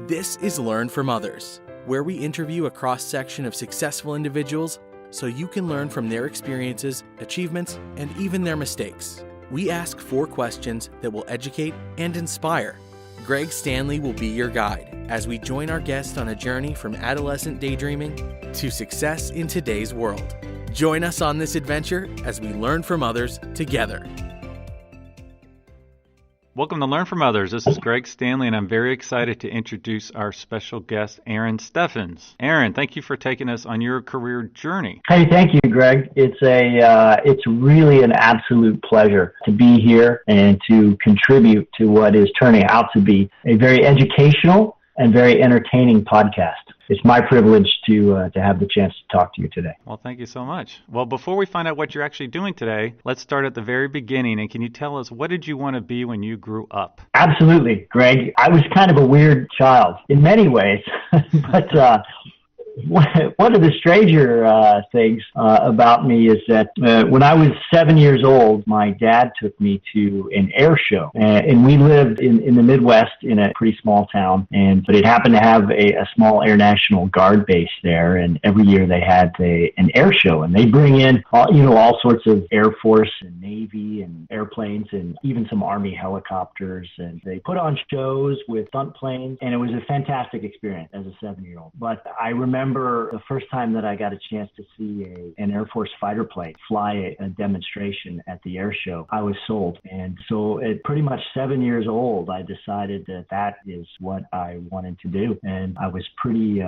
This is Learn from Others, where we interview a cross-section of successful individuals so you can learn from their experiences, achievements, and even their mistakes. We ask 4 questions that will educate and inspire. Greg Stanley will be your guide as we join our guest on a journey from adolescent daydreaming to success in today's world. Join us on this adventure as we learn from others together. Welcome to Learn from Others. This is Greg Stanley, and I'm very excited to introduce our special guest, Aaron Steffens. Aaron, thank you for taking us on your career journey. Hey, thank you, Greg. It's really an absolute pleasure to be here and to contribute to what is turning out to be a very educational and very entertaining podcast. It's my privilege to have the chance to talk to you today. Well, thank you so much. Well, before we find out what you're actually doing today, let's start at the very beginning. And can you tell us, what did you want to be when you grew up? Absolutely, Greg. I was kind of a weird child in many ways, but one of the stranger things about me is that when I was 7 years old, my dad took me to an air show. And we lived in the Midwest in a pretty small town, but it happened to have a small Air National Guard base there. And every year they had an air show, and they bring in all sorts of Air Force and Navy and airplanes and even some Army helicopters. And they put on shows with stunt planes, and it was a fantastic experience as a 7-year-old. But I remember the first time that I got a chance to see an Air Force fighter plane fly a demonstration at the air show. I was sold. And so at pretty much 7 years old, I decided that is what I wanted to do. And I was pretty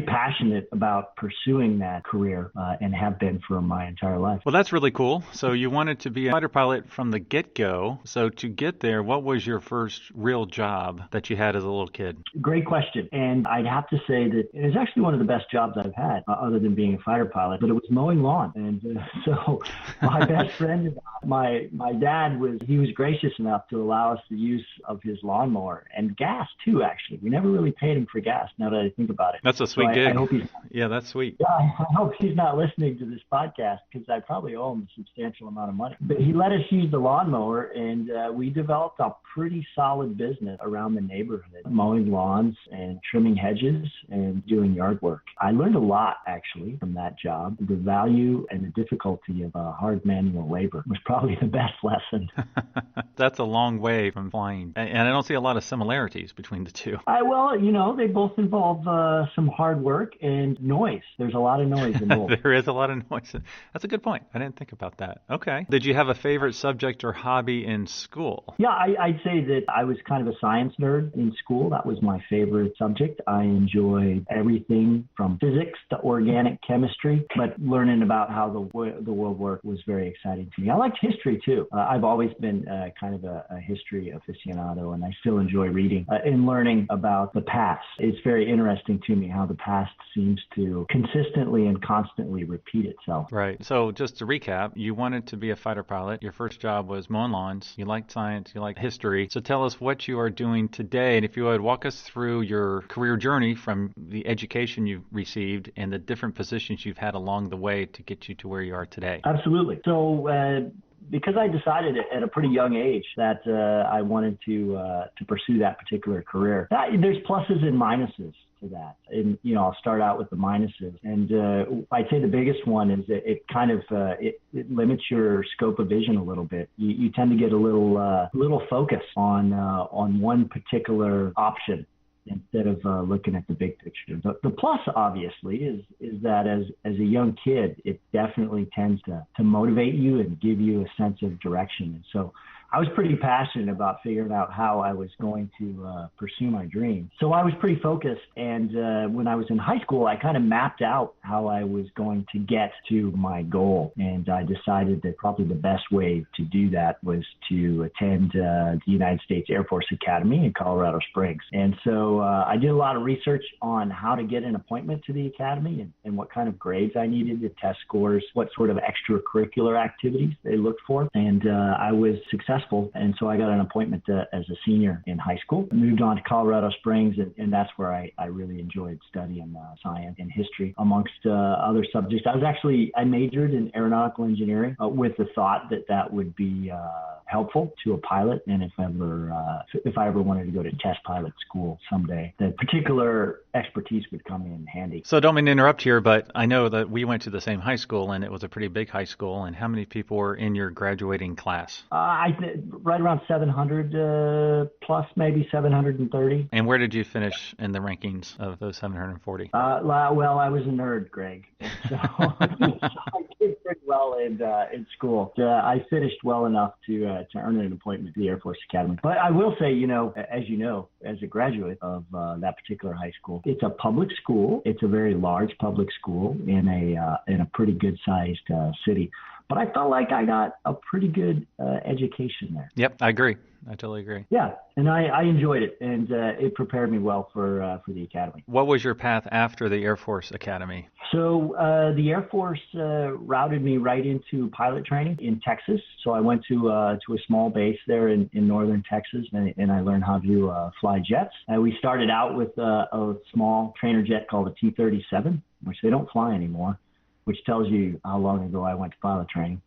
passionate about pursuing that career and have been for my entire life. Well, that's really cool. So you wanted to be a fighter pilot from the get-go. So to get there, what was your first real job that you had as a little kid? Great question. And I'd have to say that it was actually one of the best jobs I've had other than being a fighter pilot, but it was mowing lawn. And so my best friend, my dad was gracious enough to allow us the use of his lawnmower and gas too, actually. We never really paid him for gas, now that I think about it. That's a sweet gig. Yeah, that's sweet. Yeah, I hope he's not listening to this podcast because I probably owe him a substantial amount of money. But he let us use the lawnmower, and we developed a pretty solid business around the neighborhood, mowing lawns and trimming hedges and doing yard work. I learned a lot, actually, from that job. The value and the difficulty of hard manual labor was probably the best lesson. That's a long way from flying. And I don't see a lot of similarities between the two. They both involve some hard work and noise. There's a lot of noise involved. There is a lot of noise. That's a good point. I didn't think about that. Okay. Did you have a favorite subject or hobby in school? Yeah, I'd say that I was kind of a science nerd in school. That was my favorite subject. I enjoyed everything from physics to organic chemistry, but learning about how the world worked was very exciting to me. I liked history too. I've always been kind of a history aficionado, and I still enjoy reading and learning about the past. It's very interesting to me how the past seems to consistently and constantly repeat itself. Right. So just to recap, you wanted to be a fighter pilot. Your first job was mowing lawns. You liked science. You liked history. So tell us what you are doing today, and if you would walk us through your career journey from the education you've received and the different positions you've had along the way to get you to where you are today. Absolutely. So because I decided at a pretty young age that I wanted to pursue that particular career, there's pluses and minuses to that. And, I'll start out with the minuses. And I'd say the biggest one is that it kind of it limits your scope of vision a little bit. You tend to get a little focus on one particular option instead of looking at the big picture. The plus, obviously, is that as a young kid, it definitely tends to motivate you and give you a sense of direction. And so I was pretty passionate about figuring out how I was going to pursue my dream. So I was pretty focused. And when I was in high school, I kind of mapped out how I was going to get to my goal. And I decided that probably the best way to do that was to attend the United States Air Force Academy in Colorado Springs. And so I did a lot of research on how to get an appointment to the academy and what kind of grades I needed, the test scores, what sort of extracurricular activities they looked for. And I was successful successful. And so I got an appointment as a senior in high school. Moved on to Colorado Springs, and that's where I really enjoyed studying science and history amongst other subjects. I majored in aeronautical engineering with the thought that would be helpful to a pilot, and if I ever wanted to go to test pilot school someday, that particular expertise would come in handy. So don't mean to interrupt here, but I know that we went to the same high school, and it was a pretty big high school. And how many people were in your graduating class? Right around 700 plus, maybe 730. And where did you finish in the rankings of those 740? Well, I was a nerd, Greg, so I did pretty well in school. I finished well enough to earn an appointment to the Air Force Academy. But I will say, as a graduate of that particular high school, it's a public school. It's a very large public school in a pretty good-sized city. But I felt like I got a pretty good education there. Yep, I agree. I totally agree. Yeah, and I enjoyed it, and it prepared me well for the academy. What was your path after the Air Force Academy? So the Air Force routed me right into pilot training in Texas. So I went to a small base there in northern Texas, and I learned how to fly jets. We started out with a small trainer jet called a T-37, which they don't fly anymore, which tells you how long ago I went to pilot training.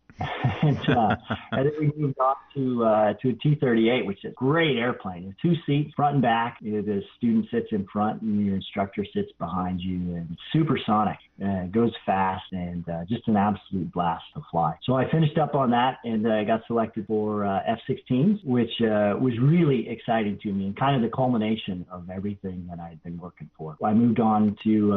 and then we moved on to a T-38, which is a great airplane. It's 2 seats, front and back. The student sits in front, and your instructor sits behind you. And it's supersonic. It goes fast, and just an absolute blast to fly. So I finished up on that, and I got selected for F-16s, which was really exciting to me, and kind of the culmination of everything that I had been working for. I moved on to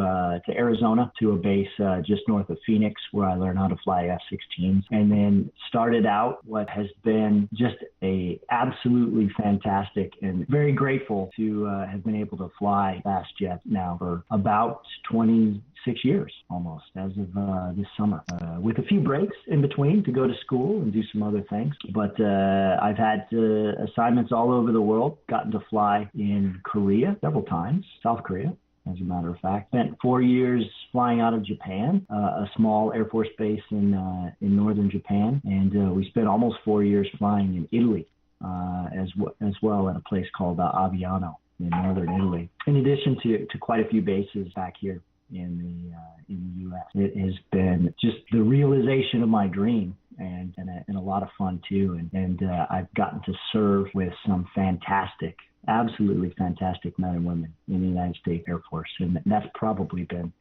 Arizona, to a base just north of Phoenix, where I learned how to fly F-16s. And then started out what has been just a absolutely fantastic, and very grateful to have been able to fly fast jet now for about 26 years almost, as of this summer, with a few breaks in between to go to school and do some other things. But I've had assignments all over the world, gotten to fly in Korea several times, South Korea, as a matter of fact. Spent 4 years flying out of Japan, a small Air Force base in northern Japan. And we spent almost 4 years flying in Italy as well, at a place called Aviano in northern Italy. In addition to quite a few bases back here in the U.S. It has been just the realization of my dream, and a lot of fun too. And I've gotten to serve with some absolutely fantastic men and women in the United States Air Force, and that's probably been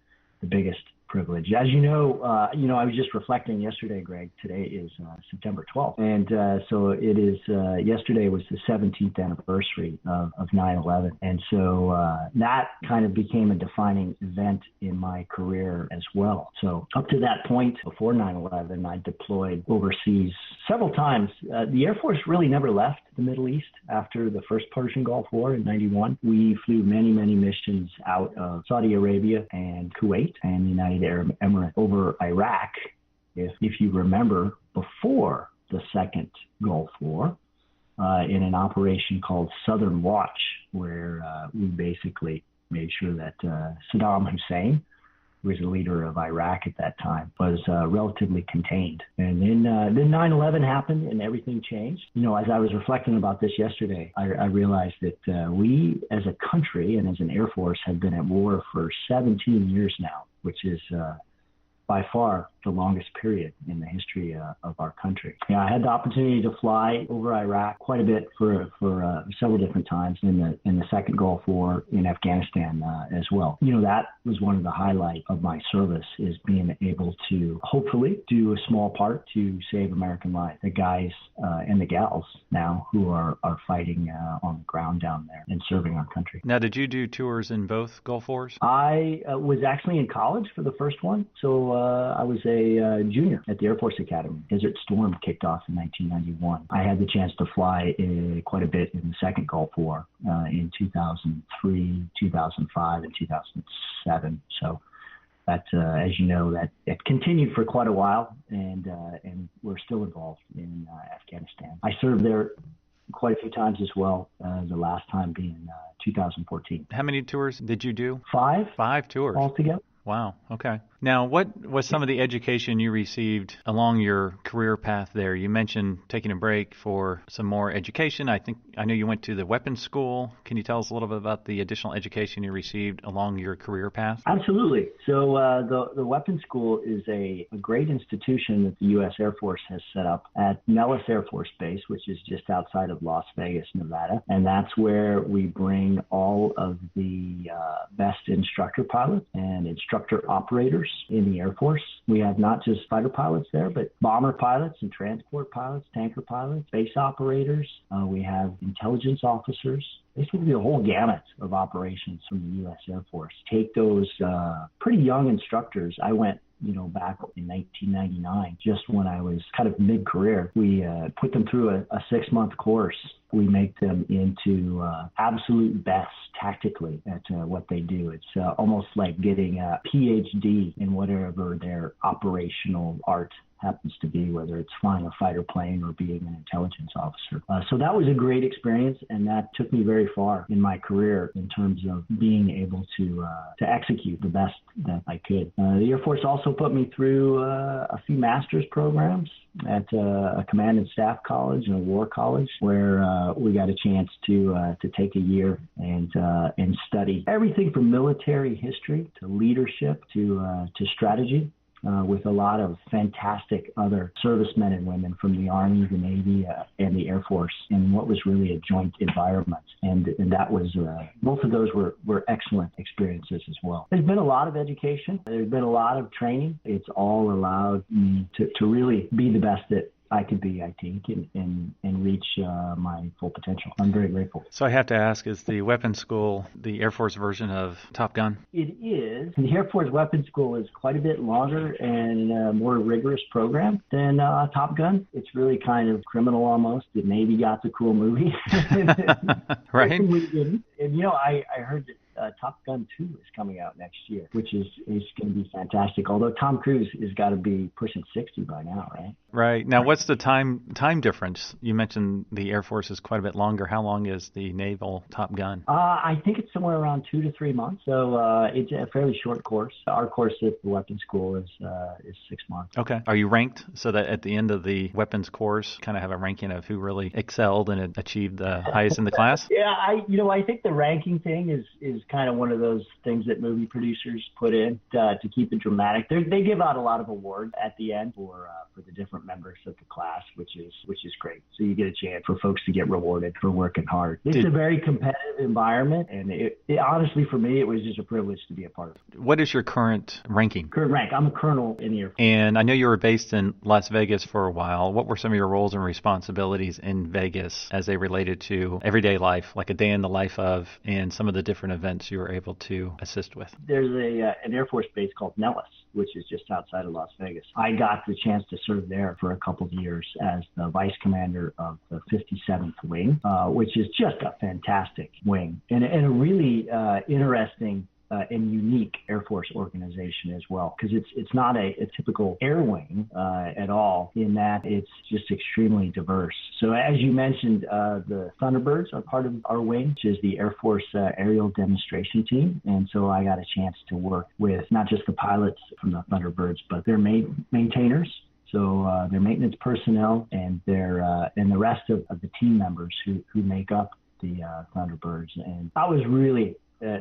the biggest privilege. As you know, I was just reflecting yesterday, Greg. Today is September 12th, and so it is. Yesterday was the 17th anniversary of 9/11, and so that kind of became a defining event in my career as well. So up to that point, before 9/11, I deployed overseas several times. The Air Force really never left the Middle East after the first Persian Gulf War in 91. We flew many missions out of Saudi Arabia and Kuwait and the United Arab Emirates, over Iraq, if you remember, before the second Gulf War, in an operation called Southern Watch, where we basically made sure that Saddam Hussein, who was the leader of Iraq at that time, was relatively contained. And then 9/11 happened, and everything changed. As I was reflecting about this yesterday, I realized that we, as a country and as an Air Force, have been at war for 17 years now, which is by far the longest period in the history of our country. Yeah, I had the opportunity to fly over Iraq quite a bit for several different times in the second Gulf War, in Afghanistan as well. That was one of the highlights of my service, is being able to hopefully do a small part to save American lives. The guys and the gals now who are fighting on the ground down there and serving our country. Now, did you do tours in both Gulf Wars? I was actually in college for the first one, so I was a junior at the Air Force Academy. Desert Storm kicked off in 1991. I had the chance to fly quite a bit in the second Gulf War in 2003, 2005, and 2007. So that, as you know, that it continued for quite a while, and we're still involved in Afghanistan. I served there quite a few times as well, the last time being 2014. How many tours did you do? 5. 5 tours. Altogether. Wow. Okay. Now, what was some of the education you received along your career path there? You mentioned taking a break for some more education. I know you went to the weapons school. Can you tell us a little bit about the additional education you received along your career path? Absolutely. So the weapons school is a great institution that the U.S. Air Force has set up at Nellis Air Force Base, which is just outside of Las Vegas, Nevada. And that's where we bring all of the best instructor pilots and instructor operators in the Air Force. We have not just fighter pilots there, but bomber pilots and transport pilots, tanker pilots, base operators. We have intelligence officers. Basically the whole gamut of operations from the U.S. Air Force. Take those pretty young instructors. I went back in 1999, just when I was kind of mid-career. We put them through a 6-month course. We make them into absolute best tactically at what they do. It's almost like getting a PhD in whatever their operational art happens to be, whether it's flying a fighter plane or being an intelligence officer. So that was a great experience, and that took me very far in my career in terms of being able to execute the best that I could. The Air Force also put me through a few master's programs at a command and staff college and a war college, where we got a chance to take a year and study everything from military history to leadership to strategy. With a lot of fantastic other servicemen and women from the Army, the Navy, and the Air Force, in what was really a joint environment. And that was, both of those were excellent experiences as well. There's been a lot of education. There's been a lot of training. It's all allowed me to really be the best that I could be, I think, and reach my full potential. I'm very grateful. So I have to ask, is the weapons school the Air Force version of Top Gun? It is. The Air Force Weapons School is quite a bit longer and a more rigorous program than Top Gun. It's really kind of criminal almost. The Navy got the cool movie. Right? We didn't. And, I heard that Top Gun 2 is coming out next year, which is going to be fantastic. Although Tom Cruise has got to be pushing 60 by now, right? Right. Now, what's the time difference? You mentioned the Air Force is quite a bit longer. How long is the naval Top Gun? I think it's somewhere around 2 to 3 months. So it's a fairly short course. Our course at the weapons school is 6 months. Okay. Are you ranked so that at the end of the weapons course, kind of have a ranking of who really excelled and achieved the highest in the class? Yeah, I think the ranking thing is kind of one of those things that movie producers put in to keep it dramatic. They give out a lot of awards at the end for the different members of the class, which is great. So you get a chance for folks to get rewarded for working hard. It's a very competitive environment, and it honestly, for me, it was just a privilege to be a part of it. What is your current ranking? Current rank. I'm a colonel in the Air Force. And I know you were based in Las Vegas for a while. What were some of your roles and responsibilities in Vegas as they related to everyday life, like a day in the life of, and some of the different events you were able to assist with? There's an Air Force base called Nellis, which is just outside of Las Vegas. I got the chance to serve there for a couple of years as the vice commander of the 57th Wing, which is just a fantastic wing and a really interesting and unique Air Force organization as well, because it's not a typical air wing at all, in that it's just extremely diverse. So as you mentioned, the Thunderbirds are part of our wing, which is the Air Force aerial demonstration team. And so I got a chance to work with not just the pilots from the Thunderbirds, but their maintainers. So their maintenance personnel and the rest of the team members who make up the Thunderbirds. And I was really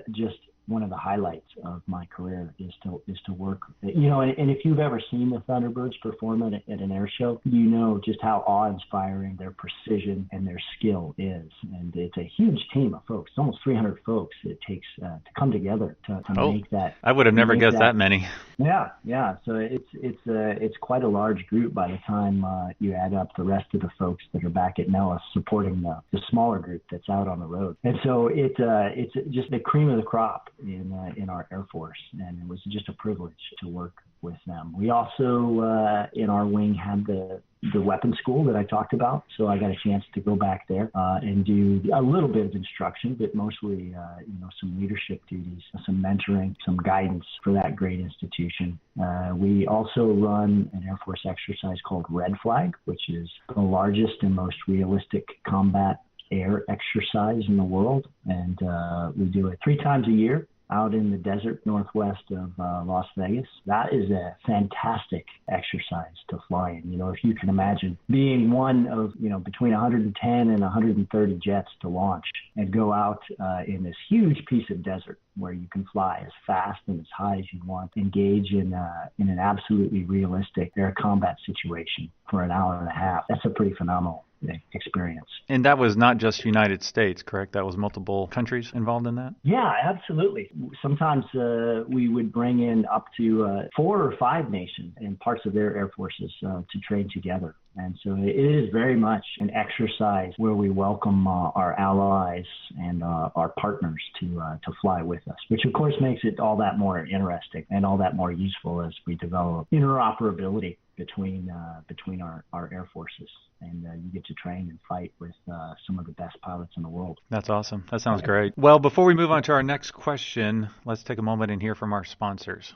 just one of the highlights of my career is to work, and if you've ever seen the Thunderbirds perform at an air show, you know just how awe-inspiring their precision and their skill is. And it's a huge team of folks. It's almost 300 folks it takes to come together to make that. I would have never guessed that many. Yeah. So it's quite a large group by the time you add up the rest of the folks that are back at Nellis supporting the smaller group that's out on the road. And so it's just the cream of the crop in our Air Force, and it was just a privilege to work with them. We also in our wing had the weapons school that I talked about, so I got a chance to go back there and do a little bit of instruction, but mostly some leadership duties, some mentoring, some guidance for that great institution. We also run an Air Force exercise called Red Flag, which is the largest and most realistic combat air exercise in the world, and we do it 3 times a year out in the desert northwest of Las Vegas. That is a fantastic exercise to fly in. If you can imagine being one of, between 110 and 130 jets to launch and go out in this huge piece of desert where you can fly as fast and as high as you want, engage in an absolutely realistic air combat situation for an hour and a half. That's a pretty phenomenal experience. And that was not just United States, correct? That was multiple countries involved in that? Yeah, absolutely. Sometimes we would bring in up to 4 or 5 nations and parts of their air forces to train together. And so it is very much an exercise where we welcome our allies and our partners to fly with us, which of course makes it all that more interesting and all that more useful as we develop interoperability between our air forces. And you get to train and fight with some of the best pilots in the world. That's awesome. That sounds great. Well, before we move on to our next question, let's take a moment and hear from our sponsors.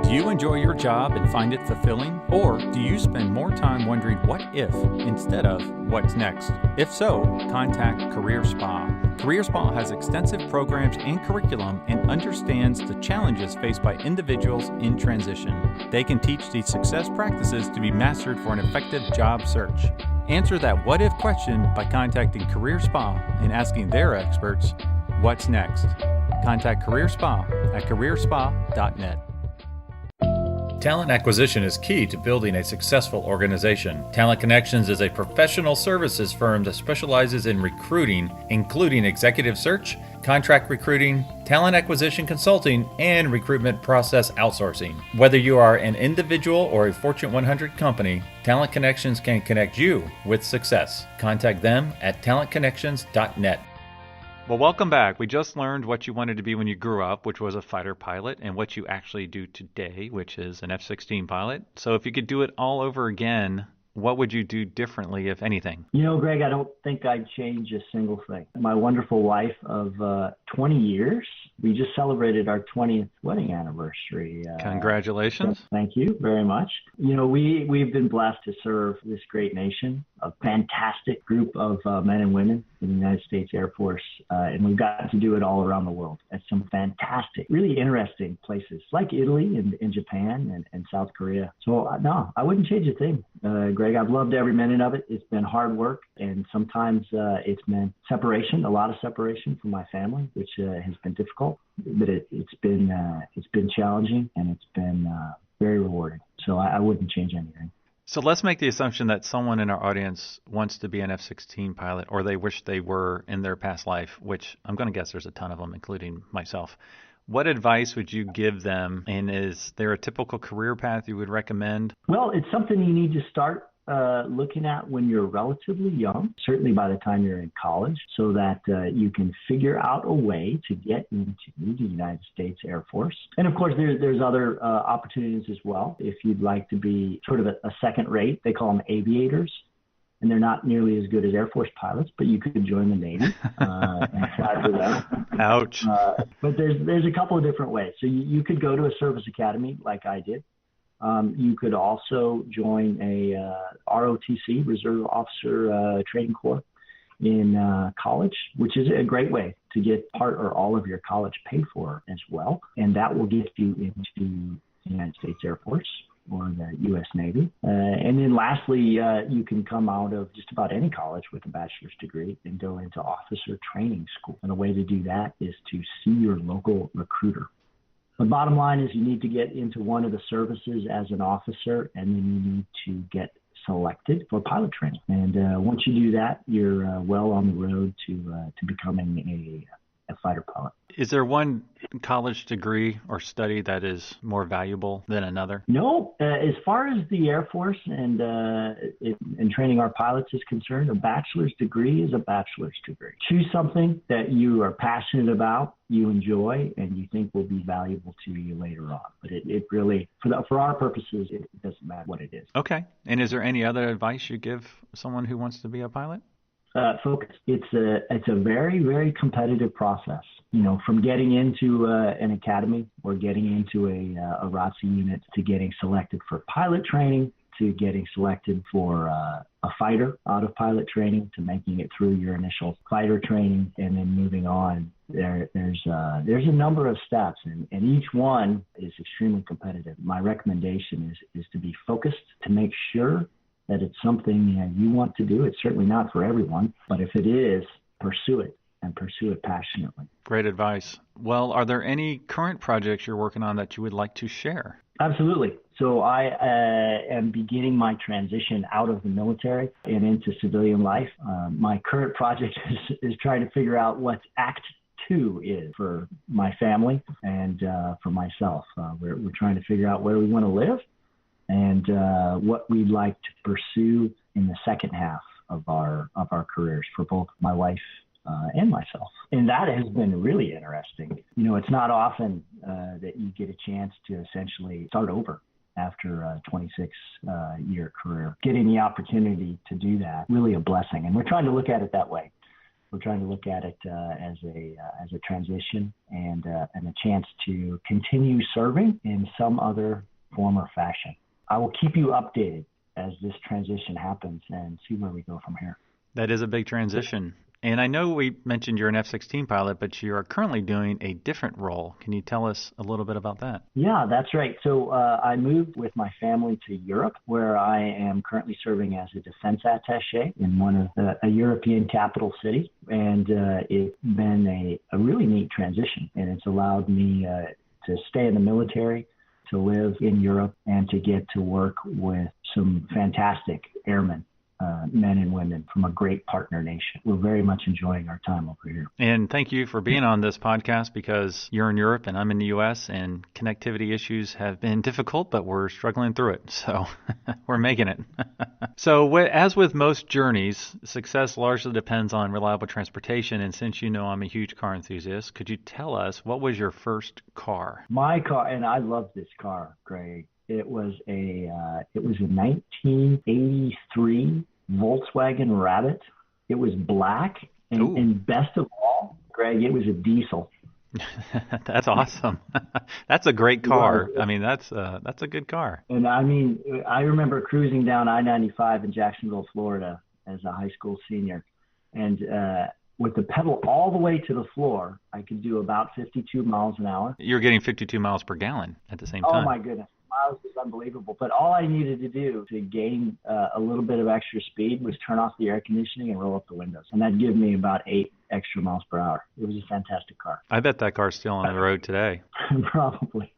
Do you enjoy your job and find it fulfilling? Or do you spend more time wondering what if instead of what's next? If so, contact Career Spa. Career Spa has extensive programs and curriculum and understands the challenges faced by individuals in transition. They can teach these success practices to be mastered for an effective job search. Answer that what if question by contacting Career Spa and asking their experts, what's next? Contact Career Spa at careerspa.net. Talent acquisition is key to building a successful organization. Talent Connections is a professional services firm that specializes in recruiting, including executive search, contract recruiting, talent acquisition consulting, and recruitment process outsourcing. Whether you are an individual or a Fortune 100 company, Talent Connections can connect you with success. Contact them at talentconnections.net. Well, welcome back. We just learned what you wanted to be when you grew up, which was a fighter pilot, and what you actually do today, which is an F-16 pilot. So if you could do it all over again, what would you do differently, if anything? Greg, I don't think I'd change a single thing. My wonderful wife of 20 years, we just celebrated our 20th wedding anniversary. Congratulations. So thank you very much. We've been blessed to serve this great nation, a fantastic group of men and women in the United States Air Force, and we've got to do it all around the world at some fantastic, really interesting places like Italy and Japan and South Korea. So no, I wouldn't change a thing. Greg, I've loved every minute of it. It's been hard work, and sometimes it's meant separation, a lot of separation from my family, which has been difficult. But it's been challenging, and it's been very rewarding. So I wouldn't change anything. So let's make the assumption that someone in our audience wants to be an F-16 pilot, or they wish they were in their past life, which I'm going to guess there's a ton of them, including myself. What advice would you give them, and is there a typical career path you would recommend? Well, it's something you need to start looking at when you're relatively young, certainly by the time you're in college, so that you can figure out a way to get into the United States Air Force. And of course, there's other opportunities as well. If you'd like to be sort of a second rate, they call them aviators. And they're not nearly as good as Air Force pilots, but you could join the Navy and fly for them. Ouch. But there's a couple of different ways. So you could go to a service academy like I did. You could also join a ROTC, Reserve Officer Training Corps, in college, which is a great way to get part or all of your college paid for as well. And that will get you into the United States Air Force or the U.S. Navy. And then lastly, you can come out of just about any college with a bachelor's degree and go into officer training school. And the way to do that is to see your local recruiter. The bottom line is you need to get into one of the services as an officer, and then you need to get selected for pilot training. And once you do that, you're well on the road to becoming a fighter pilot. Is there one college degree or study that is more valuable than another? No. As far as the Air Force and training our pilots is concerned, a bachelor's degree is a bachelor's degree. Choose something that you are passionate about, you enjoy, and you think will be valuable to you later on. But it really, for our purposes, it doesn't matter what it is. Okay. And is there any other advice you give someone who wants to be a pilot? Focus. It's a very, very competitive process. From getting into an academy or getting into a ROTC unit to getting selected for pilot training to getting selected for a fighter out of pilot training to making it through your initial fighter training and then moving on there's a number of steps, and each one is extremely competitive. My recommendation is to be focused, to make sure that it's something you want to do. It's certainly not for everyone, but if it is, pursue it and pursue it passionately. Great advice. Well, are there any current projects you're working on that you would like to share? Absolutely. So I am beginning my transition out of the military and into civilian life. My current project is trying to figure out what Act 2 is for my family and for myself. We're trying to figure out where we want to live and what we'd like to pursue in the second half of our careers for both my wife and myself. And that has been really interesting. It's not often that you get a chance to essentially start over after a 26-year career. Getting the opportunity to do that, really a blessing. And we're trying to look at it that way. We're trying to look at it as a transition and a chance to continue serving in some other form or fashion. I will keep you updated as this transition happens and see where we go from here. That is a big transition. And I know we mentioned you're an F-16 pilot, but you are currently doing a different role. Can you tell us a little bit about that? Yeah, that's right. So I moved with my family to Europe, where I am currently serving as a Defense Attaché in a European capital city. And it's been a really neat transition, and it's allowed me to stay in the military, to live in Europe, and to get to work with some fantastic airmen. Men and women from a great partner nation. We're very much enjoying our time over here. And thank you for being on this podcast, because you're in Europe and I'm in the U.S. and connectivity issues have been difficult, but we're struggling through it. So we're making it. So as with most journeys, success largely depends on reliable transportation. And since I'm a huge car enthusiast, could you tell us what was your first car? My car, and I love this car, Greg. It was a 1983 Volkswagen Rabbit. It was black, and best of all, Greg, it was a diesel. That's awesome. That's a great car. I mean, that's a good car. And I remember cruising down I-95 in Jacksonville, Florida, as a high school senior, and with the pedal all the way to the floor, I could do about 52 miles an hour. You're getting 52 miles per gallon at the same time. Oh my goodness. Miles was unbelievable, but all I needed to do to gain a little bit of extra speed was turn off the air conditioning and roll up the windows, and that'd give me about 8 extra miles per hour. It was a fantastic car. I bet that car's still on the road today. Probably.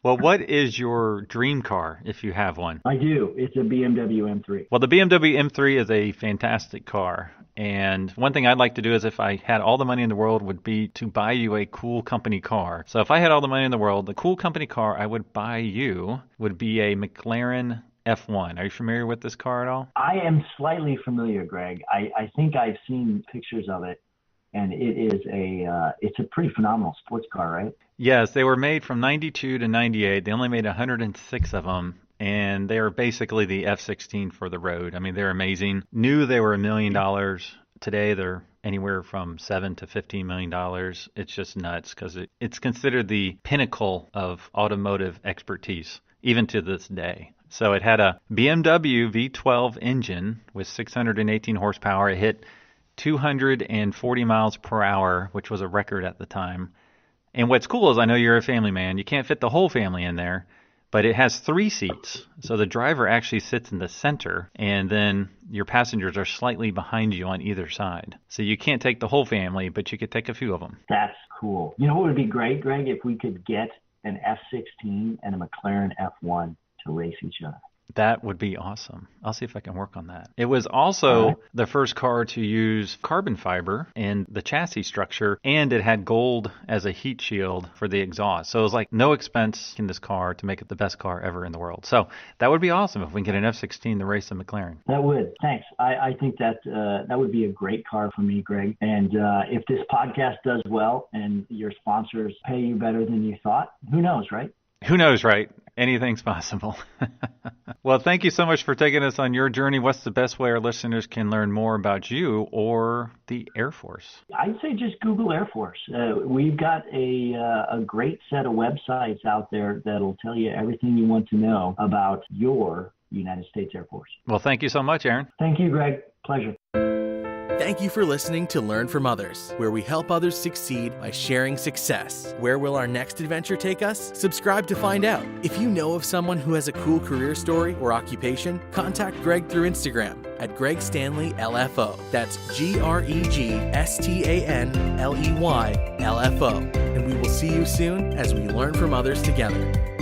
Well, what is your dream car, if you have one? I do. It's a BMW M3. Well, the BMW M3 is a fantastic car. And one thing I'd like to do is, if I had all the money in the world, would be to buy you a cool company car. So if I had all the money in the world, the cool company car I would buy you would be a McLaren F1. Are you familiar with this car at all? I am slightly familiar, Greg. I think I've seen pictures of it, and it's a pretty phenomenal sports car, right? Yes, they were made from 92 to 98. They only made 106 of them. And they are basically the F-16 for the road. I mean, they're amazing. New, they were $1 million. Today, they're anywhere from $7 to $15 million. It's just nuts, because it's considered the pinnacle of automotive expertise, even to this day. So it had a BMW V12 engine with 618 horsepower. It hit 240 miles per hour, which was a record at the time. And what's cool is, I know you're a family man. You can't fit the whole family in there. But it has 3 seats, so the driver actually sits in the center, and then your passengers are slightly behind you on either side. So you can't take the whole family, but you could take a few of them. That's cool. You know what would be great, Greg, if we could get an F-16 and a McLaren F1 to race each other. That would be awesome. I'll see if I can work on that. It was also the first car to use carbon fiber in the chassis structure, and it had gold as a heat shield for the exhaust. So it was like no expense in this car to make it the best car ever in the world. So that would be awesome if we can get an F-16 to race a McLaren. That would. Thanks. I think that would be a great car for me, Greg. And if this podcast does well and your sponsors pay you better than you thought, who knows, right? Who knows, right? Anything's possible. Well, thank you so much for taking us on your journey. What's the best way our listeners can learn more about you or the Air Force? I'd say just Google Air Force. We've got a great set of websites out there that'll tell you everything you want to know about your United States Air Force. Well, thank you so much, Aaron. Thank you, Greg. Pleasure. Thank you for listening to Learn from Others, where we help others succeed by sharing success. Where will our next adventure take us? Subscribe to find out. If you know of someone who has a cool career story or occupation, contact Greg through Instagram at Greg Stanley LFO. That's GregStanley LFO. And we will see you soon as we learn from others together.